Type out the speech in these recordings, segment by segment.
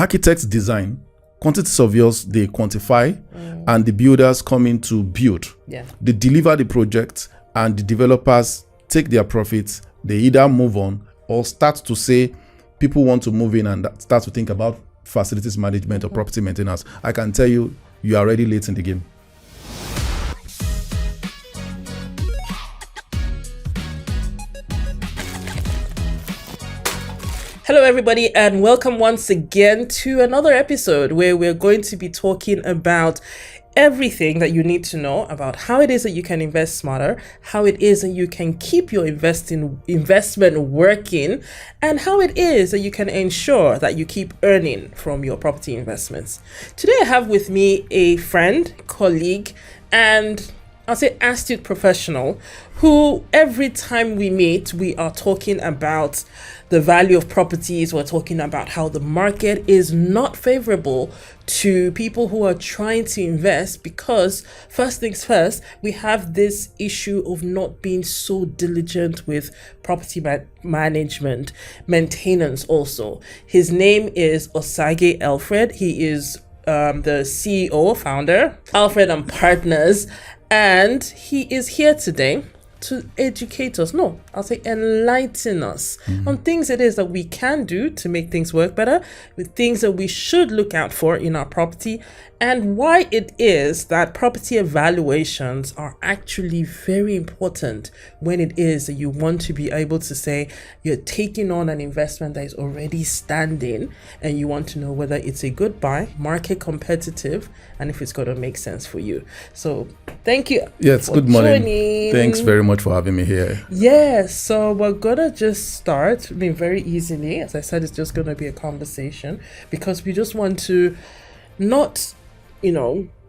architects design, quantity surveyors, they quantify, and the builders come in to build. Yeah. They deliver the project, and the developers take their profits. They either move on or start to say, people want to move in and start to think about facilities management or property maintenance. I can tell you, you are already late in the game. Hello, everybody, and welcome once again to another episode where we're going to be talking about everything that you need to know about how it is that you can invest smarter, how it is that you can keep your investment working, and how it is that you can ensure that you keep earning from your property investments. Today, I have with me a friend, colleague, and I'll say astute professional who every time we meet, we are talking about the value of properties. We're talking about how the market is not favorable to people who are trying to invest because first things first, we have this issue of not being so diligent with property management, maintenance also. His name is Osagie Alfred. He is the CEO, founder, Alfred Partners, and he is here today to educate us, enlighten us on things it is that we can do to make things work better, with things that we should look out for in our property, and why it is that property evaluations are actually very important when it is that you want to be able to say you're taking on an investment that is already standing and you want to know whether it's a good buy, market competitive, and if it's going to make sense for you. So thank you. Yes, good morning. Joining. Thanks very much for having me here. Yes, so we're gonna just start very easily. As I said, it's just gonna be a conversation because we just want to not,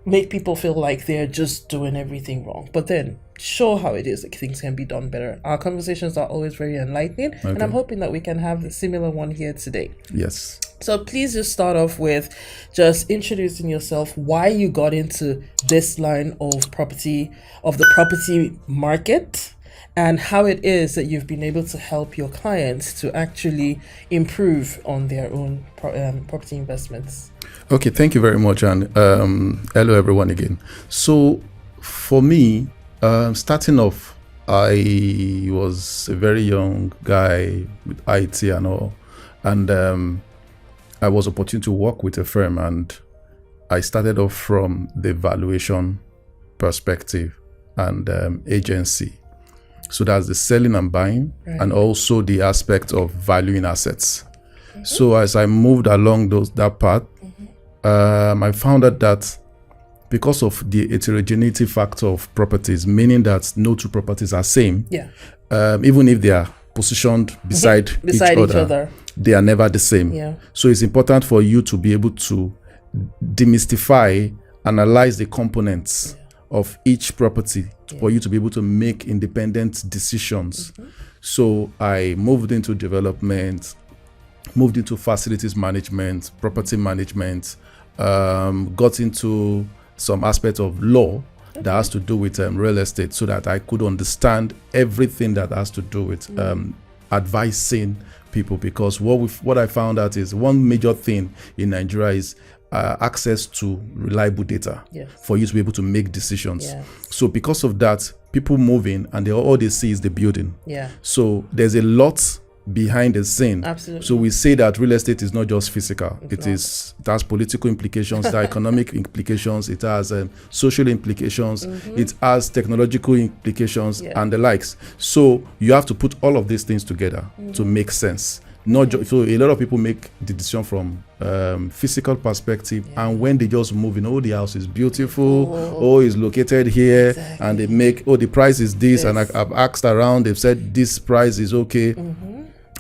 make people feel like they're just doing everything wrong, but then show how it is that things can be done better. Our conversations are always very enlightening, and I'm hoping that we can have a similar one here today. Yes. So please just start off with just introducing yourself, why you got into this line of the property market, and how it is that you've been able to help your clients to actually improve on their own property investments. Okay, thank you very much, and hello everyone again. So for me, starting off, I was a very young guy with IT and all, and I was opportune to work with a firm, and I started off from the valuation perspective and agency. So that's the selling and buying, and also the aspect of valuing assets. So as I moved along that path, I found out that because of the heterogeneity factor of properties, meaning that no two properties are same, even if they are positioned beside each other, they are never the same. Yeah. So it's important for you to be able to demystify, analyze the components of each property for you to be able to make independent decisions. So I moved into development, moved into facilities management, property management, got into some aspect of law that has to do with real estate, so that I could understand everything that has to do with advising people. Because what I found out is one major thing in Nigeria is access to reliable data for you to be able to make decisions. So because of that, people move in and all they see is the building. So there's a lot behind the scene. Absolutely. So we say that real estate is not just physical. It has political implications, it has economic implications, it has social implications, it has technological implications and the likes. So you have to put all of these things together to make sense. So a lot of people make the decision from physical perspective, and when they just move in, the house is beautiful, it's located here, and they make, the price is this, and I've asked around, they've said this price is okay,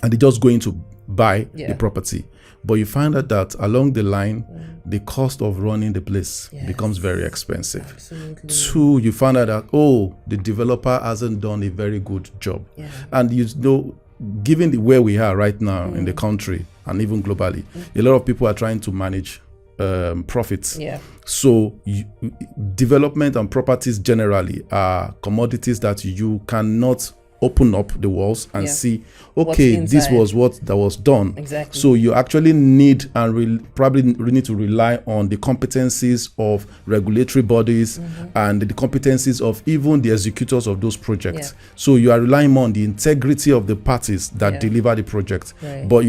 and they just going to buy the property. But you find out that along the line, the cost of running the place becomes very expensive. Absolutely. Two, you find out that, the developer hasn't done a very good job. And given where we are right now in the country and even globally, a lot of people are trying to manage profits. So development and properties generally are commodities that you cannot open up the walls and see, What's okay, this inside. was what that was done. Exactly. So you actually need and probably need to rely on the competencies of regulatory bodies and the competencies of even the executors of those projects. So you are relying more on the integrity of the parties that deliver the project. Right. But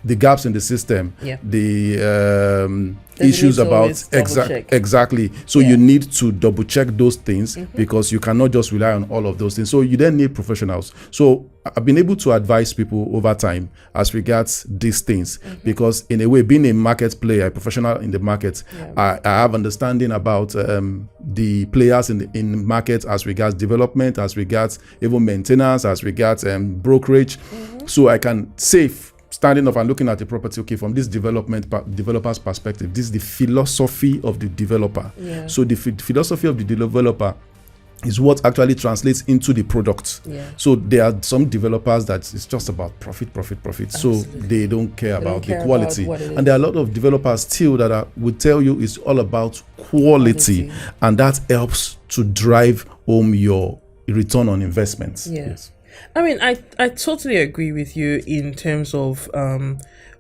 the gaps in the system, the issues about exactly. So you need to double check those things because you cannot just rely on all of those things. So you then need professionals. So I've been able to advise people over time as regards these things because in a way, being a market player, a professional in the market, I have understanding about the players in the market as regards development, as regards even maintenance, as regards brokerage. So I can save standing up and looking at the property, okay, from this developer's perspective, this is the philosophy of the developer. So the philosophy of the developer is what actually translates into the product. So there are some developers that it's just about profit. Absolutely. So they don't care about the quality. And there are a lot of developers still that would tell you it's all about quality. And that helps to drive home your return on investments. Yes. I mean, I totally agree with you in terms of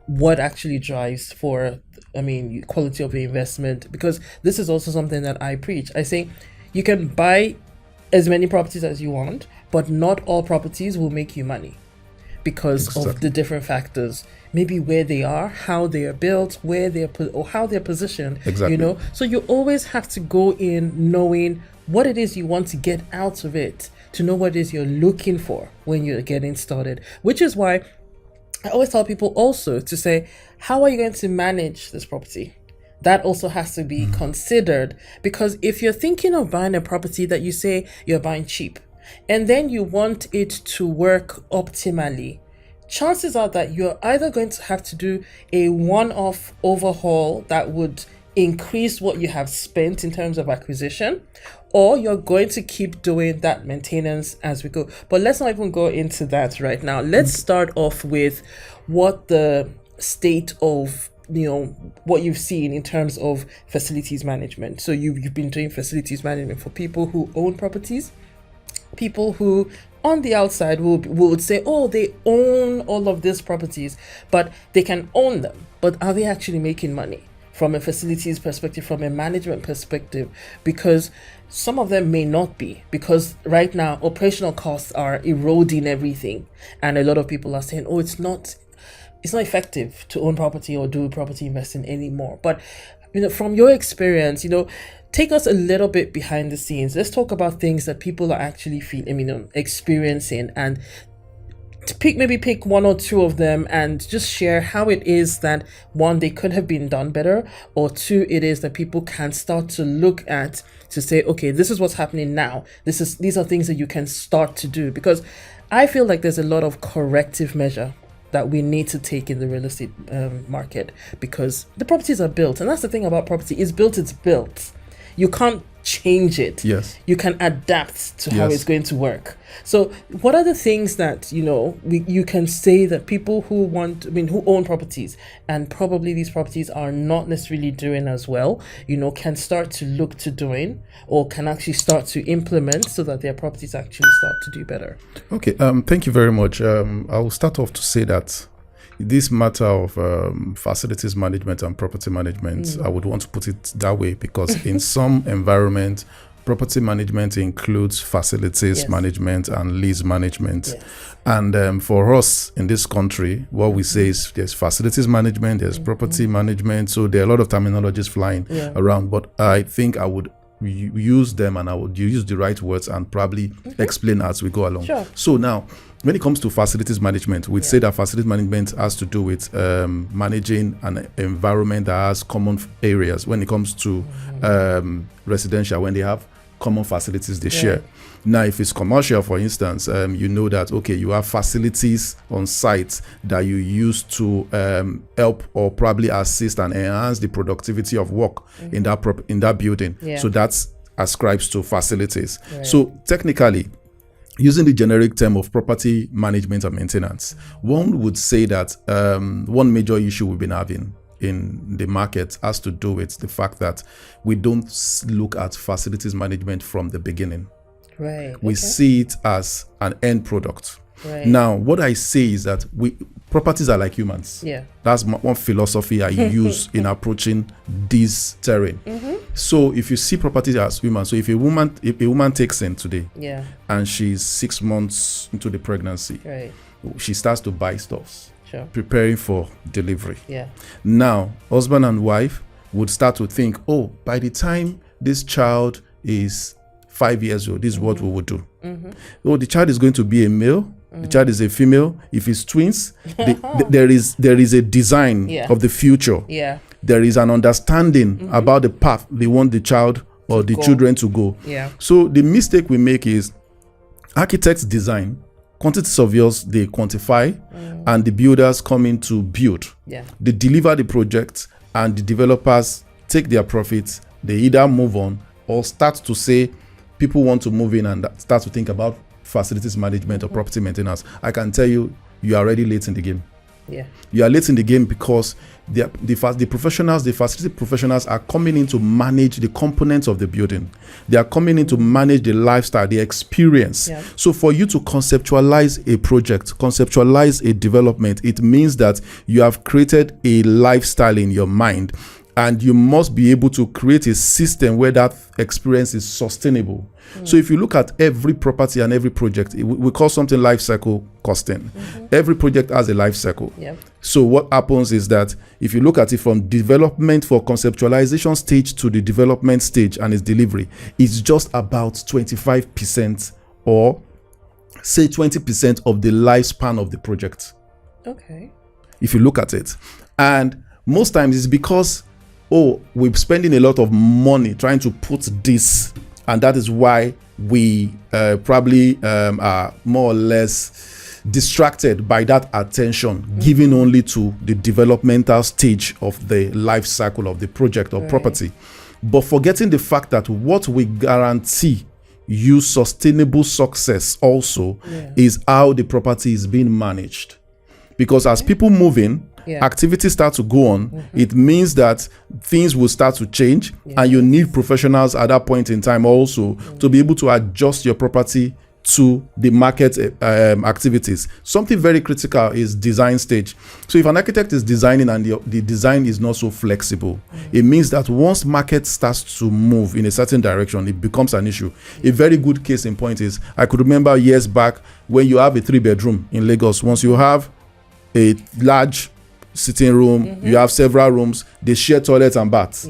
what actually drives for, quality of the investment, because this is also something that I preach. I say you can buy as many properties as you want, but not all properties will make you money because of the different factors. Maybe where they are, how they are built, or how they're positioned. Exactly. So you always have to go in knowing what it is you want to get out of it, to know what it is you're looking for when you're getting started, which is why I always tell people also to say, how are you going to manage this property? That also has to be considered, because if you're thinking of buying a property that you say you're buying cheap and then you want it to work optimally, chances are that you're either going to have to do a one-off overhaul that would increase what you have spent in terms of acquisition, or you're going to keep doing that maintenance as we go. But let's not even go into that right now. Let's start off with what the state of what you've seen in terms of facilities management. So you've been doing facilities management for people who own properties, people who on the outside would say, oh, they own all of these properties, but they can own them. But are they actually making money from a facilities perspective, from a management perspective? Because some of them may not be, because right now operational costs are eroding everything. And a lot of people are saying, oh, it's not effective to own property or do property investing anymore. But from your experience, take us a little bit behind the scenes. Let's talk about things that people are actually experiencing, and to pick one or two of them and just share how it is that, one, they could have been done better, or two, it is that people can start to look at to say, okay, this is what's happening now. These are things that you can start to do, because I feel like there's a lot of corrective measure that we need to take in the real estate market, because the properties are built, and that's the thing about property: it's built. You can't change it. Yes. You can adapt to how it's going to work. So what are the things that you can say that people who own properties, and probably these properties are not necessarily doing as well, can start to look to doing, or can actually start to implement, so that their properties actually start to do better? Okay, thank you very much. I'll start off to say that this matter of facilities management and property management, I would want to put it that way, because in some environment, property management includes facilities management and lease management. And for us in this country, what we say is there's facilities management, there's property management. So there are a lot of terminologies flying around, but I think I would use them, and I would use the right words and probably explain as we go along. Sure. So now, when it comes to facilities management, we'd say that facilities management has to do with managing an environment that has common areas. When it comes to residential, when they have common facilities they share. Now, if it's commercial, for instance, that, okay, you have facilities on site that you use to help or probably assist and enhance the productivity of work in that building. So that's ascribes to facilities. So technically, using the generic term of property management and maintenance, one would say that one major issue we've been having in the market has to do with the fact that we don't look at facilities management from the beginning. Right. We see it as an end product. Right. Now, what I say is that properties are like humans. Yeah. That's one philosophy I use in approaching this terrain. So if you see properties as humans, so if a woman takes in today, Yeah. and she's 6 months into the pregnancy, Right. she starts to buy stuff, Sure. preparing for delivery. Yeah. Now, husband and wife would start to think, oh, by the time this child is 5 years old, this is what we would do. Oh, the child is going to be a male, the child is a female. If it's twins, there is a design of the future. Yeah. There is an understanding about the path they want the child or the children to go. Yeah. So the mistake we make is architects design, quantity surveyors they quantify, and the builders come in to build. Yeah. They deliver the project, and the developers take their profits. They either move on or start to say people want to move in and start to think about facilities management or property maintenance. I can tell you, you are already late in the game. Yeah. You are late in the game because the professionals, the facility professionals are coming in to manage the components of the building. They are coming in to manage the lifestyle, the experience. Yeah. So for you to conceptualize a project, conceptualize a development, it means that you have created a lifestyle in your mind. And you must be able to create a system where that experience is sustainable. So if you look at every property and every project, we call something life cycle costing. Every project has a life cycle. Yep. So what happens is that if you look at it from development for conceptualization stage to the development stage and its delivery, it's just about 25% or say 20% of the lifespan of the project. Okay. If you look at it. And most times it's because we're spending a lot of money trying to put this, and that is why we probably are more or less distracted by that attention given only to the developmental stage of the life cycle of the project or property, but forgetting the fact that what we guarantee you sustainable success also is how the property is being managed. Because as people move in, activities start to go on, it means that things will start to change, and you need professionals at that point in time also to be able to adjust your property to the market activities. Something very critical is design stage. So if an architect is designing and the design is not so flexible, it means that once market starts to move in a certain direction, it becomes an issue. A very good case in point is, I could remember years back when you have a 3-bedroom in Lagos. Once you have a large sitting room, you have several rooms, they share toilets and baths.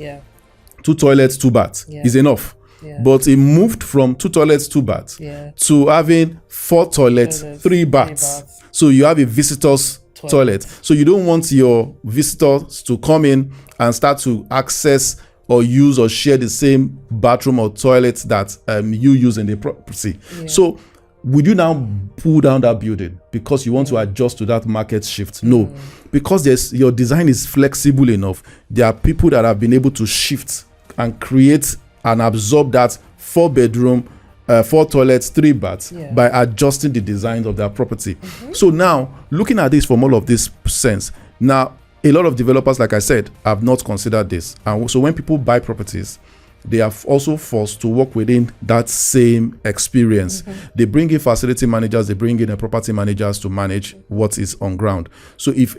2 toilets, 2 baths is enough. But it moved from 2 toilets, 2 baths to having 4 toilets, 3 baths. So you have a visitor's toilet. So you don't want your visitors to come in and start to access or use or share the same bathroom or toilet that you use in the property. So would you now pull down that building because you want to adjust to that market shift? No, because your design is flexible enough. There are people that have been able to shift and create and absorb that 4-bedroom, 4 toilets, 3 baths by adjusting the design of their property. So now, looking at this from all of this sense, now a lot of developers, like I said, have not considered this. And so when people buy properties, they are also forced to work within that same experience. They bring in facility managers, they bring in a property managers to manage what is on ground. So if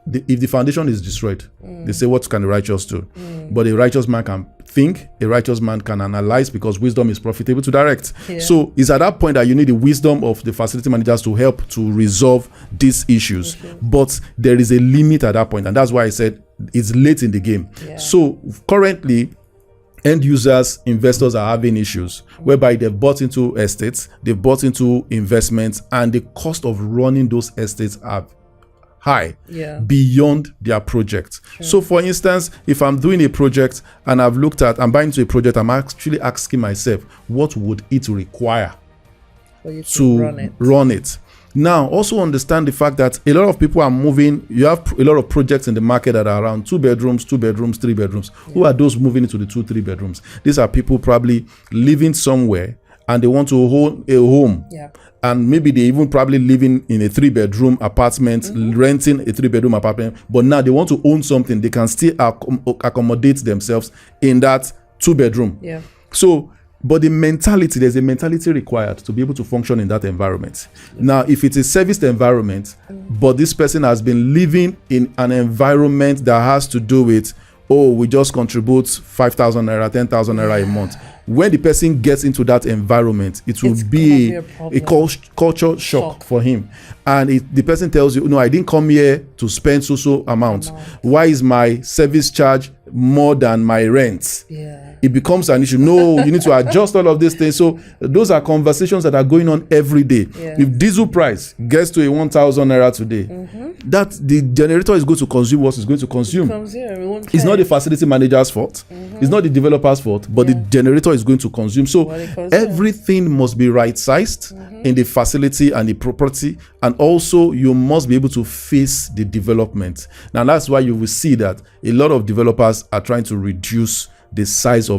if the foundation is destroyed, they say, what can the righteous do? But a righteous man can think, a righteous man can analyze, because wisdom is profitable to direct. So it's at that point that you need the wisdom of the facility managers to help to resolve these issues. But there is a limit at that point, and that's why I said it's late in the game. So currently, end users, investors are having issues whereby they've bought into estates, they've bought into investments, and the cost of running those estates are high beyond their project. So for instance, if I'm doing a project and I'm buying into a project, I'm actually asking myself, what would it require for you to run it? Now, also understand the fact that a lot of people are moving. You have a lot of projects in the market that are around 2 bedrooms, 3 bedrooms. Who are those moving into the 2, 3 bedrooms? These are people probably living somewhere and they want to own a home. And maybe they even probably living in a 3-bedroom apartment, renting a 3-bedroom apartment. But now they want to own something. They can still accommodate themselves in that 2-bedroom. Yeah. So But the mentality, there's a mentality required to be able to function in that environment. Now, if it's a serviced environment, but this person has been living in an environment that has to do with, oh, we just contribute 5,000 naira, 10,000 naira a month. When the person gets into that environment, it will be a culture shock for him. And the person tells you, no, I didn't come here to spend so amount. Why is my service charge more than my rent? It becomes an issue. No, you need to adjust all of these things. So those are conversations that are going on every day. If diesel price gets to a 1,000 naira today, that the generator is going to consume what it's going to consume. It's not the facility manager's fault. It's not the developer's fault, but the generator is going to consume. So everything must be right-sized in the facility and the property, and also you must be able to face the development. Now that's why you will see that a lot of developers are trying to reduce the sizes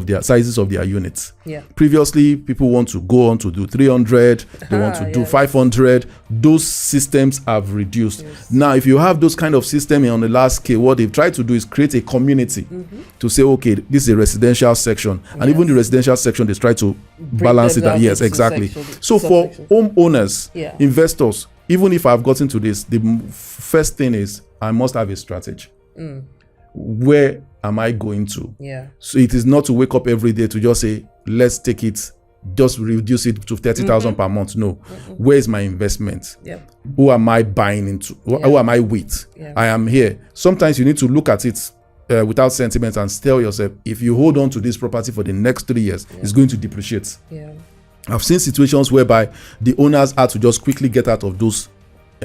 of their units. Previously, people want to go on to do 300, they want to do 500. Those systems have reduced. Now, if you have those kind of system on the large scale, what they've tried to do is create a community to say, okay, this is a residential section, and even the residential section, they try to balance it. Yes, exactly. So for homeowners, investors, even if I've gotten to this, the first thing is I must have a strategy. Where am I going to? So it is not to wake up every day to just say, let's take it, just reduce it to 30,000 per month. No. Where is my investment? Who am I buying into? Who am I with? I am here. Sometimes you need to look at it without sentiment and tell yourself, if you hold on to this property for the next 3 years, it's going to depreciate. I've seen situations whereby the owners had to just quickly get out of those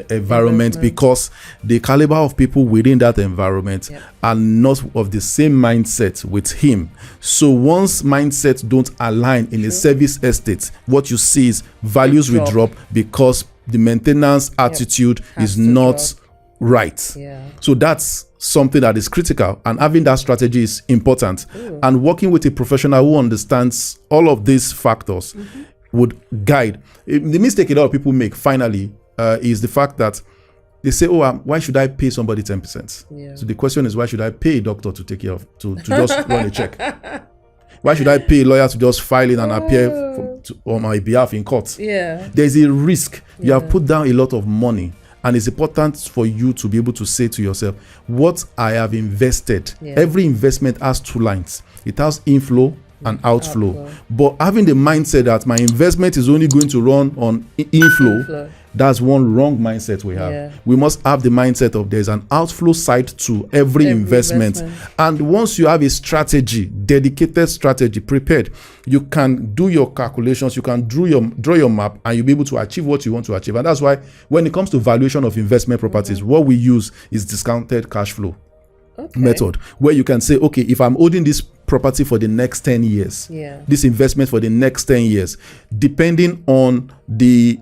environment because the caliber of people within that environment are not of the same mindset with him. So once mindsets don't align in a service estate, what you see is values will drop because the maintenance attitude is not right. So that's something that is critical, and having that strategy is important. And working with a professional who understands all of these factors would guide. The mistake a lot of people make finally is the fact that they say, oh, why should I pay somebody 10%? So the question is, why should I pay a doctor to take care of, to just run a check? Why should I pay a lawyer to just file in and appear on my behalf in court? There's a risk. You have put down a lot of money, and it's important for you to be able to say to yourself, what I have invested. Every investment has two lines. It has inflow and outflow. But having the mindset that my investment is only going to run on inflow, that's one wrong mindset we have. We must have the mindset of there's an outflow side to every investment. And once you have a strategy, dedicated strategy prepared, you can do your calculations, you can draw your map, and you'll be able to achieve what you want to achieve. And that's why when it comes to valuation of investment properties, what we use is discounted cash flow method, where you can say, okay, if I'm holding this property for the next 10 years, this investment for the next 10 years, depending on the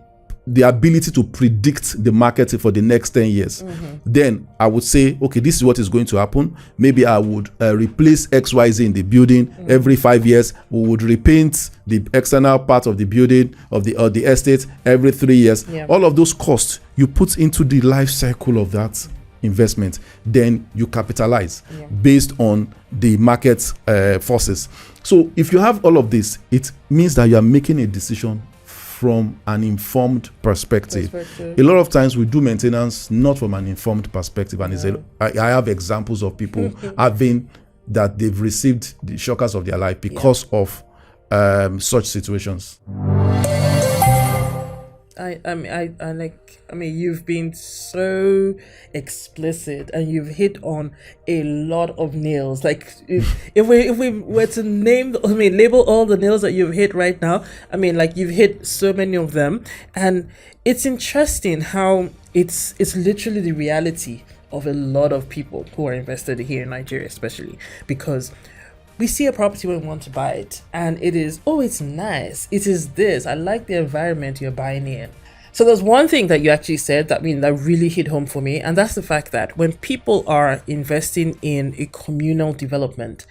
ability to predict the market for the next 10 years, then I would say, okay, this is what is going to happen. Maybe I would replace XYZ in the building every 5 years. We would repaint the external part of the building of the estate every 3 years. All of those costs you put into the life cycle of that investment, then you capitalize based on the market forces. So if you have all of this, it means that you are making a decision from an informed perspective. A lot of times we do maintenance not from an informed perspective, and I have examples of people having that they've received the shockers of their life because of such situations. I mean, you've been so explicit, and you've hit on a lot of nails. Like, if we were to label all the nails that you've hit right now, I mean, like, you've hit so many of them, and it's interesting how it's literally the reality of a lot of people who are invested here in Nigeria, especially because we see a property when we want to buy it, and it is, oh, it's nice. It is this. I like the environment you're buying in. So there's one thing that you actually said that really hit home for me, and that's the fact that when people are investing in a communal development,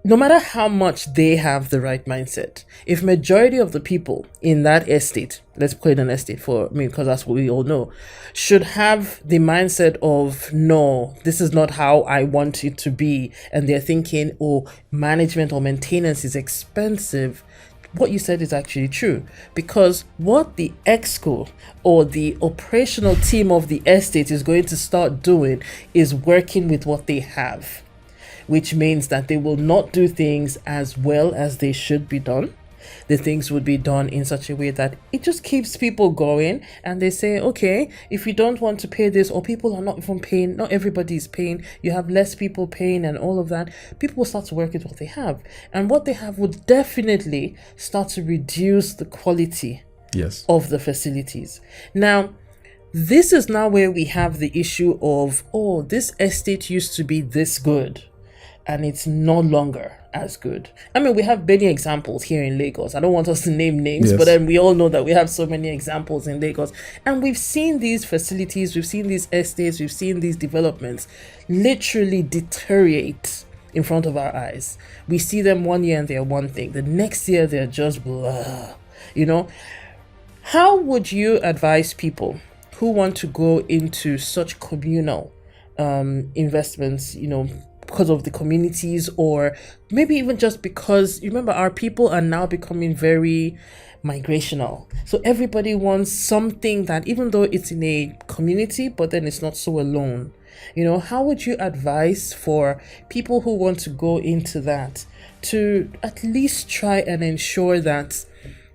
no matter how much they have the right mindset, if majority of the people in that estate, let's call it an estate for me because that's what we all know, should have the mindset of, no, this is not how I want it to be, and they're thinking, oh, management or maintenance is expensive, what you said is actually true, because what the exco or the operational team of the estate is going to start doing is working with what they have, which means that they will not do things as well as they should be done. The things would be done in such a way that it just keeps people going, and they say, okay, if you don't want to pay this, or people are not even paying, not everybody is paying, you have less people paying and all of that, people will start to work with what they have, and what they have would definitely start to reduce the quality of the facilities. Now, this is now where we have the issue of, oh, this estate used to be this good and it's no longer as good. I mean, we have many examples here in Lagos. I don't want us to name names, but then we all know that we have so many examples in Lagos. And we've seen these facilities, we've seen these estates, we've seen these developments literally deteriorate in front of our eyes. We see them one year and they're one thing. The next year, they're just blah, you know? How would you advise people who want to go into such communal investments, you know, because of the communities, or maybe even just because, you remember, our people are now becoming very migrational. So everybody wants something that, even though it's in a community, but then it's not so alone. You know, how would you advise for people who want to go into that to at least try and ensure that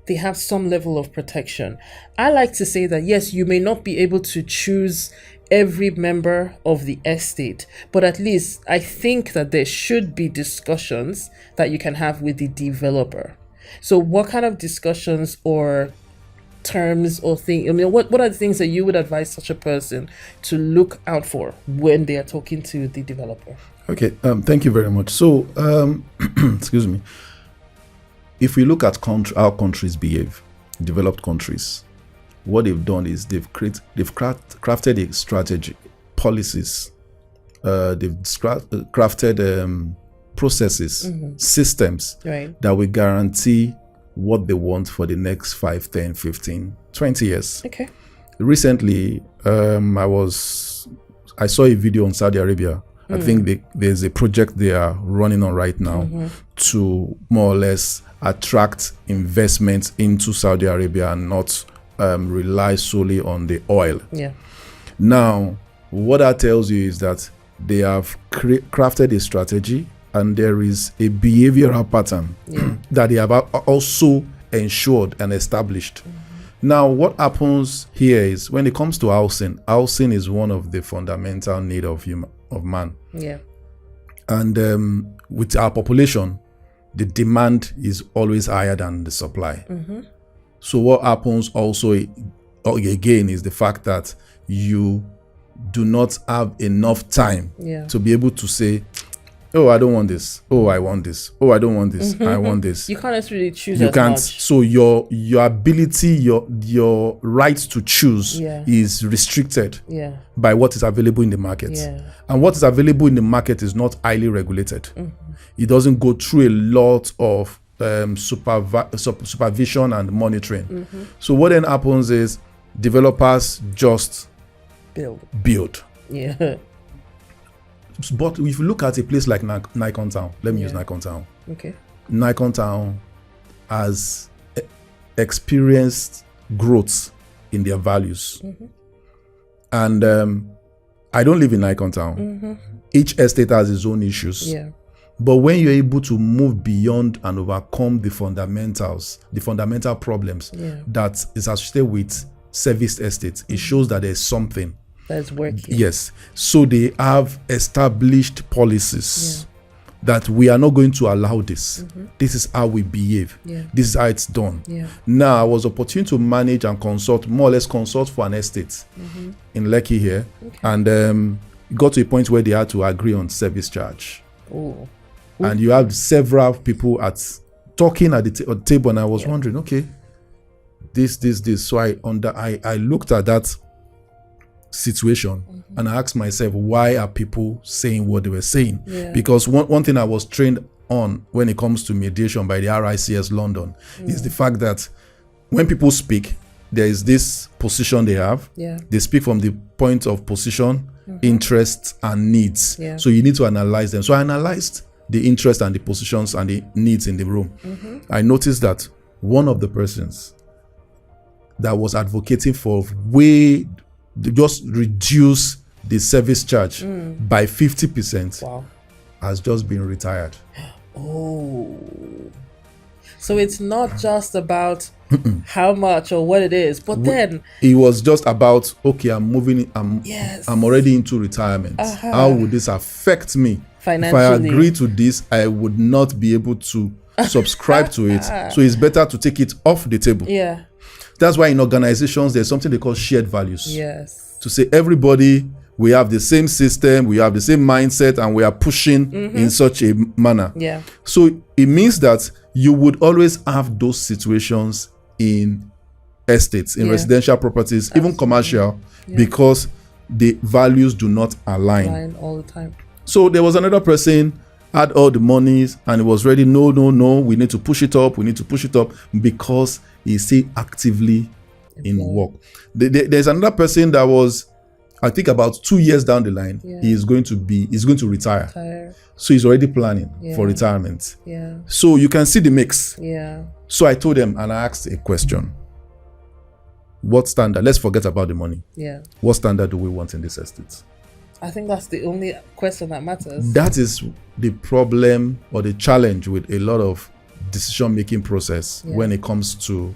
they have some level of protection? I like to say that, yes, you may not be able to choose every member of the estate, but at least I think that there should be discussions that you can have with the developer. So what kind of discussions or terms or things, I mean, what are the things that you would advise such a person to look out for when they are talking to the developer? Okay, thank you very much. So, excuse me. If we look at how countries behave, developed countries, what they've done is they've crafted a strategy, policies, they've crafted processes, systems that will guarantee what they want for the next 5, 10, 15, 20 years. Okay. Recently, I saw a video on Saudi Arabia. I think there's a project they are running on right now to more or less attract investments into Saudi Arabia and not rely solely on the oil. Yeah. Now, what that tells you is that they have crafted a strategy, and there is a behavioral pattern that they have also ensured and established. Now, what happens here is, when it comes to housing is one of the fundamental need of man. Yeah. And with our population, the demand is always higher than the supply. So what happens also again is the fact that you do not have enough time to be able to say, oh, I don't want this. Oh, I want this. Oh, I don't want this. I want this. You can't necessarily choose. You as can't. Much. So your ability, your right to choose is restricted by what is available in the market. And what is available in the market is not highly regulated. It doesn't go through a lot of supervision and monitoring. So what then happens is developers just build. Yeah. But if you look at a place like Nikon Town, let me use Nikon Town. Okay. Nikon Town has experienced growth in their values. And I don't live in Nikon Town. Each estate has its own issues. Yeah. But when you're able to move beyond and overcome the fundamental problems that is associated with serviced estates, it shows that there's something that's working. Yes. So they have established policies that we are not going to allow this. This is how we behave. This is how it's done. Now, I was opportune to manage and more or less consult for an estate in Lekki here. And it got to a point where they had to agree on service charge. Oh. And you have several people talking at the table, and I was wondering, okay, this. So I looked at that situation and I asked myself, why are people saying what they were saying? Because one thing I was trained on when it comes to mediation by the RICS London is the fact that when people speak, there is this position they have. Yeah. They speak from the point of position, interests, and needs. Yeah. So you need to analyze them. So I analyzed the interest and the positions and the needs in the room. I noticed that one of the persons that was advocating for just reduce the service charge by 50% Wow. has just been retired. Oh. So it's not just about how much or what it is, but then It was just about, okay, I'm moving, Yes. I'm already into retirement. How would this affect me? If I Financially. agree to this, I would not be able to subscribe to it. So it's better to take it off the table. yeah. That's why in organizations, there's something they call shared values. Yes. To say everybody, we have the same system, we have the same mindset, and we are pushing in such a manner. Yeah. So it means that you would always have those situations in estates, in residential properties, even commercial, because the values do not align. Fine all the time. So there was another person, had all the monies, and it was ready. No, we need to push it up. We need to push it up because he's still actively in work. There's another person that was, I think, about 2 years down the line, he's going to retire. Tired. So he's already planning for retirement. Yeah. So you can see the mix. Yeah. So I told them and I asked a question. What standard? Let's forget about the money. Yeah. What standard do we want in this estate? I think that's the only question that matters. That is the problem or the challenge with a lot of decision-making process when it comes to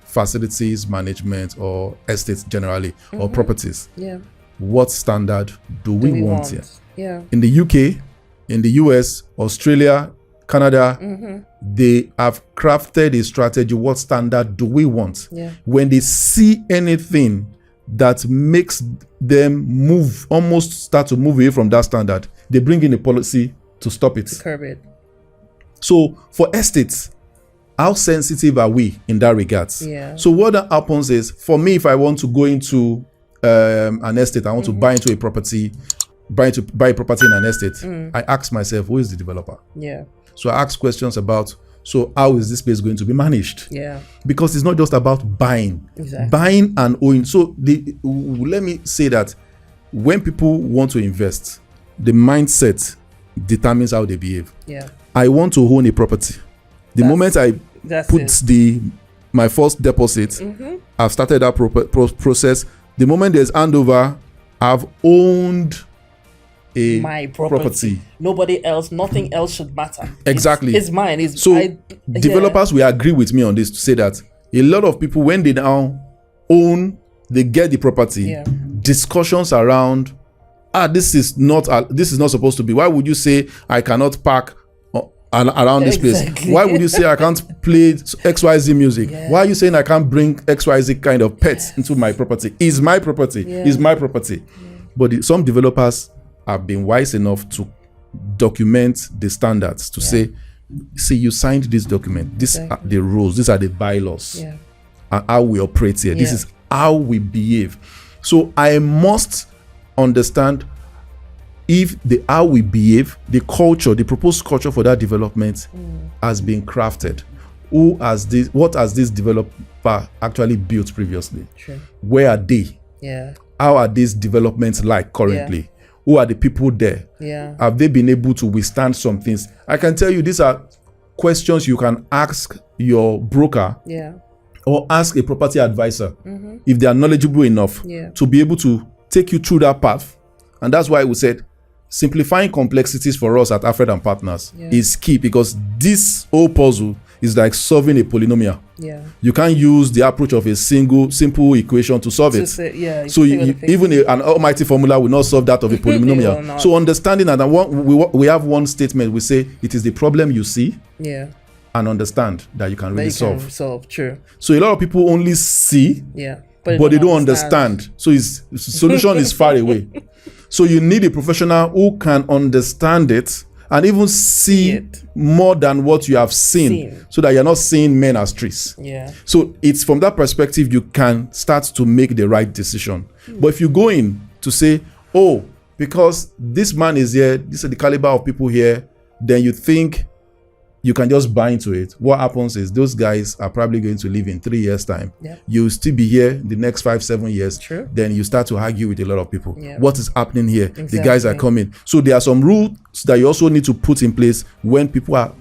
facilities management or estates generally or properties. Yeah. What standard do we want here? Yeah. In the UK, in the US, Australia, Canada, they have crafted a strategy. What standard do we want? Yeah. When they see anything that makes them start to move away from that standard, they bring in a policy to stop it. Curb it. So for estates, how sensitive are we in that regards? Yeah. So what that happens is, for me, if I want to go into an estate, I want to buy into a property, buy a property in an estate, I ask myself, who is the developer? Yeah. So I ask questions about, so how is this place going to be managed? Yeah. Because it's not just about buying. Exactly. Buying and owning. So let me say that when people want to invest, the mindset determines how they behave. Yeah. I want to own a property. The moment I put my first deposit, I've started that process. The moment there's handover, I've owned my property. Nobody else, nothing else should matter. Exactly. It's mine. Developers will agree with me on this to say that a lot of people, when they now own, they get the property, discussions around, this is not supposed to be. Why would you say I cannot park around this place? Why would you say I can't play XYZ music? Why are you saying I can't bring XYZ kind of pets into my property? It's my property. It's my property. But some developers have been wise enough to document the standards to say, see, you signed this document. These are the rules. These are the bylaws. And how we operate here. This is how we behave. So I must understand if how we behave, the culture, the proposed culture for that development has been crafted. What has this developer actually built previously? True. Where are they? Yeah. How are these developments like currently? Who are the people there? Yeah. Have they been able to withstand some things? I can tell you, these are questions you can ask your broker or ask a property advisor if they are knowledgeable enough to be able to take you through that path. And that's why we said simplifying complexities for us at Alfred Partners is key, because this whole puzzle is like solving a polynomial. You can't use the approach of a simple equation to solve it. So even an almighty formula will not solve that of a polynomial. So understanding that, we have one statement, we say it is the problem you see and understand that you can really solve. True. So a lot of people only see, but they don't understand. So the solution is far away. So you need a professional who can understand it and even see more than what you have seen, so that you're not seeing men as trees. So it's from that perspective you can start to make the right decision. But if you go in to say, oh, because this man is here, this is the caliber of people here, then you think you can just buy into it. What happens is those guys are probably going to leave in 3 years' time. Yeah. You'll still be here the next 5-7 years. True. Then you start to argue with a lot of people. Yeah. What is happening here? Exactly. The guys are coming. So there are some rules that you also need to put in place when people are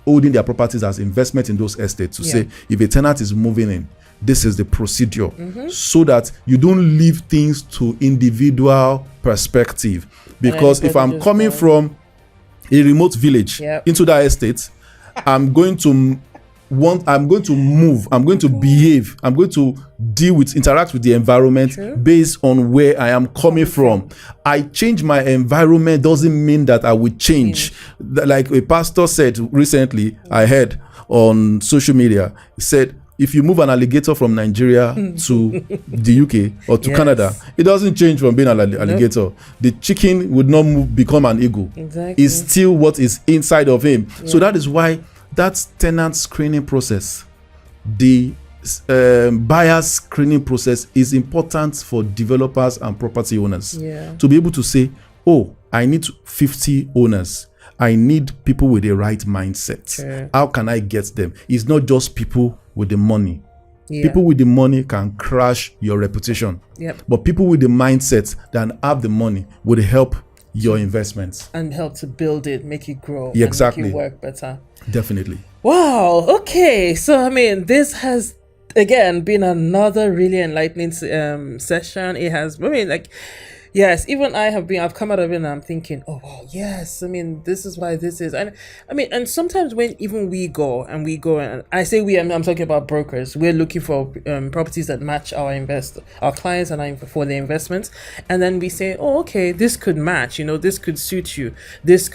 holding their properties as investment in those estates to say, if a tenant is moving in, this is the procedure, so that you don't leave things to individual perspective. Because if I'm coming from a remote village into that estate, I'm going to move, I'm going to behave, I'm going to interact with the environment based on where I am coming from. I change my environment doesn't mean that I will change. Like a pastor said recently, I heard on social media, he said, if you move an alligator from Nigeria to the UK or to Canada, it doesn't change from being an alligator. Nope. The chicken would not become an eagle. Exactly. It's still what is inside of him. Yeah. So that is why that tenant screening process, the buyer screening process, is important for developers and property owners to be able to say, oh, I need 50 owners. I need people with the right mindset. Sure. How can I get them? It's not just people with the money. People with the money can crash your reputation. But people with the mindset that have the money would help your investments and help to build it, make it grow, exactly, and make it work better. Definitely. Wow. Okay. So I mean, this has again been another really enlightening session. It has. I mean, like. Yes, even I've come out of it and I'm thinking, oh, wow, yes, I mean, this is why this is. And I mean, and sometimes when even we go and I say I'm talking about brokers, we're looking for properties that match our clients and for the investments. And then we say, oh, okay, this could match, this could suit you. This,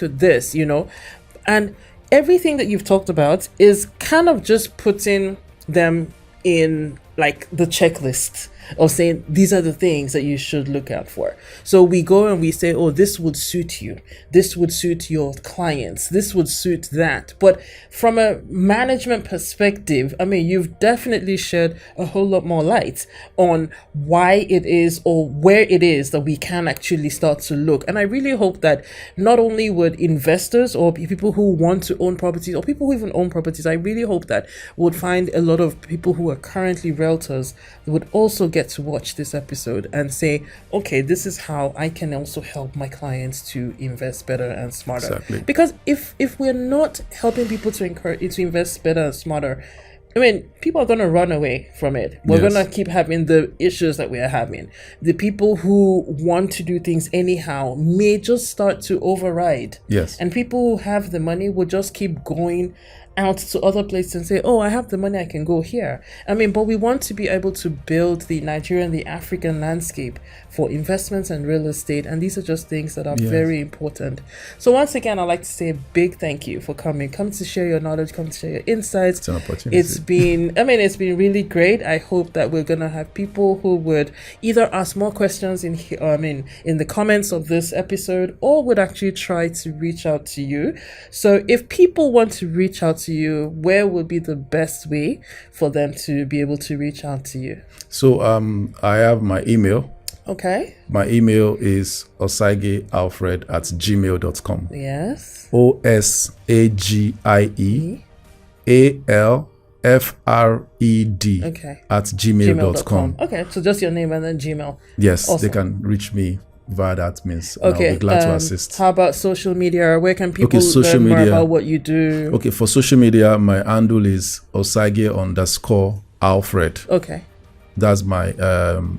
and everything that you've talked about is kind of just putting them in like the checklist of saying these are the things that you should look out for. So we go and we say, oh, this would suit you. This would suit your clients. This would suit that. But from a management perspective, I mean, you've definitely shed a whole lot more light on why it is or where it is that we can actually start to look. And I really hope that not only would investors or people who want to own properties or people who even own properties, I really hope that would find a lot of people who are currently realtors would also get to watch this episode and say, okay, this is how I can also help my clients to invest better and smarter. Exactly. Because if we're not helping people to invest better and smarter, I mean, people are going to run away from it. We're going to keep having the issues that we are having. The people who want to do things anyhow may just start to override. Yes. And people who have the money will just keep going out to other places and say, oh, I have the money, I can go here. I mean, but we want to be able to build the Nigerian, the African landscape for investments and real estate. And these are just things that are very important. So once again, I'd like to say a big thank you for coming. Come to share your knowledge, come to share your insights. It's an opportunity. It's been really great. I hope that we're going to have people who would either ask more questions in the comments of this episode, or would actually try to reach out to you. So if people want to reach out to you, where would be the best way for them to be able to reach out to you? So I have my email. Okay. My email is osagiealfred@gmail.com. Yes. OSAGIEALFRED @gmail.com. Okay, so just your name and then Gmail. Yes, awesome. They can reach me via that means. Okay, I'll be glad to assist. How about social media? Where can people learn more about what you do? Okay, for social media, my handle is Osagie_Alfred. Okay. That's my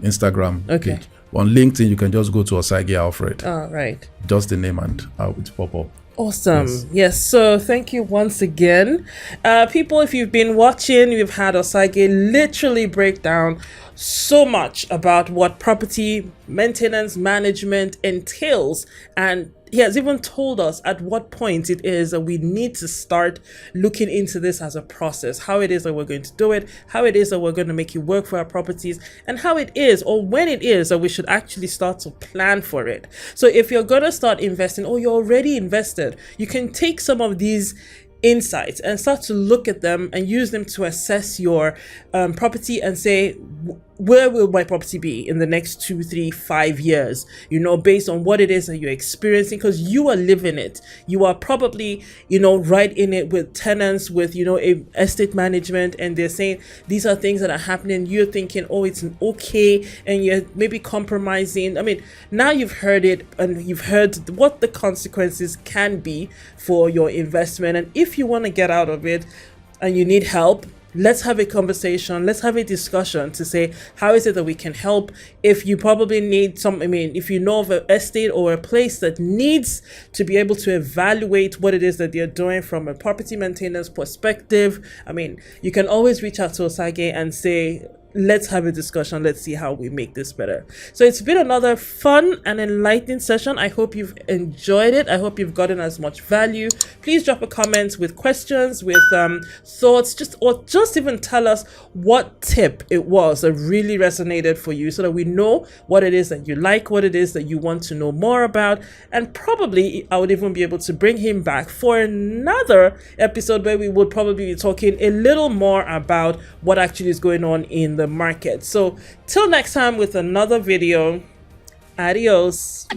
Instagram page. On LinkedIn, you can just go to Osagie Alfred. Oh, right. Just the name and it pop up. Awesome. Yes. So thank you once again. People, if you've been watching, we've had Osagie literally break down so much about what property maintenance management entails, and he has even told us at what point it is that we need to start looking into this as a process, how it is that we're going to do it, how it is that we're going to make it work for our properties, and how it is or when it is that we should actually start to plan for it. So if you're going to start investing or you're already invested, you can take some of these insights and start to look at them and use them to assess your property and say, where will my property be in the next 2, 3, 5 years, based on what it is that you're experiencing, because you are living it. You are probably, right in it with tenants, with, a estate management, and they're saying these are things that are happening. You're thinking, oh, it's okay, and you're maybe compromising. I mean, now you've heard it, and you've heard what the consequences can be for your investment. And if you want to get out of it and you need help, let's have a conversation. Let's have a discussion to say, how is it that we can help? If you probably need if you know of an estate or a place that needs to be able to evaluate what it is that they're doing from a property maintenance perspective, you can always reach out to Osagie and say, let's have a discussion. Let's see how we make this better. So it's been another fun and enlightening session. I hope you've enjoyed it. I hope you've gotten as much value. Please drop a comment with questions, with thoughts, just even tell us what tip it was that really resonated for you, so that we know what it is that you like, what it is that you want to know more about. And probably I would even be able to bring him back for another episode where we would probably be talking a little more about what actually is going on in the market. So till next time with another video, adios.